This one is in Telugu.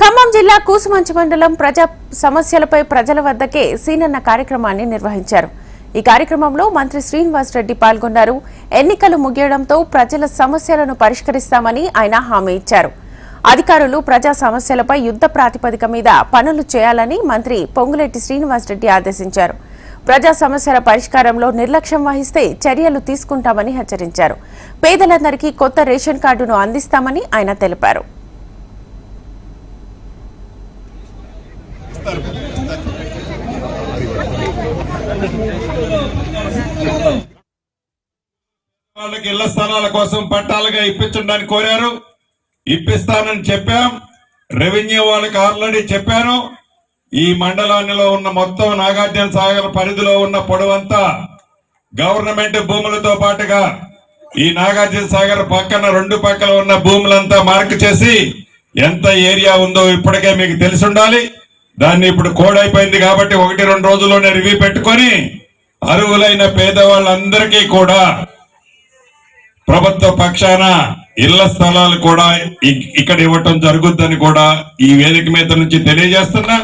ఖమ్మం జిల్లా కూసుమంచి మండలం ప్రజా సమస్యలపై ప్రజల వద్దకే సీనన్న కార్యక్రమాన్ని నిర్వహించారు. ఈ కార్యక్రమంలో మంత్రి శ్రీనివాస్ రెడ్డి పాల్గొన్నారు. ఎన్నికలు ముగియడంతో ప్రజల సమస్యలను పరిష్కరిస్తామని ఆయన హామీ ఇచ్చారు. అధికారులు ప్రజా సమస్యలపై యుద్ధ ప్రాతిపదిక మీద పనులు చేయాలని మంత్రి పొంగులేటి శ్రీనివాస్ రెడ్డి ఆదేశించారు. ప్రజా సమస్యల పరిష్కారంలో నిర్లక్ష్యం వహిస్తే చర్యలు తీసుకుంటామని హెచ్చరించారు. పేదలందరికీ కొత్త రేషన్ కార్డును అందిస్తామని ఆయన తెలిపారు. వాళ్ళకి ఇళ్ల స్థలాల కోసం పట్టాలుగా ఇప్పించడానికి కోరారు. ఇప్పిస్తానని చెప్పాం. రెవెన్యూ వాళ్ళకి ఆల్రెడీ చెప్పాను. ఈ మండలానిలో ఉన్న మొత్తం నాగార్జున సాగర్ పరిధిలో ఉన్న పొడవంతా గవర్నమెంట్ భూములతో పాటుగా ఈ నాగార్జున సాగర్ పక్కన రెండు పక్కల ఉన్న భూములంతా మార్క్ చేసి ఎంత ఏరియా ఉందో ఇప్పటికే మీకు తెలిసి ఉండాలి. దాన్ని ఇప్పుడు కోడ్ అయిపోయింది కాబట్టి 1-2 రోజుల్లోనే రివ్యూ పెట్టుకొని అర్హులైన పేదవాళ్ళందరికీ కూడా ప్రభుత్వ పక్షాన ఇళ్ల స్థలాలు కూడా ఇక్కడ ఇవ్వటం జరుగుద్దని కూడా ఈ వేదిక మీద నుంచి తెలియజేస్తున్నా.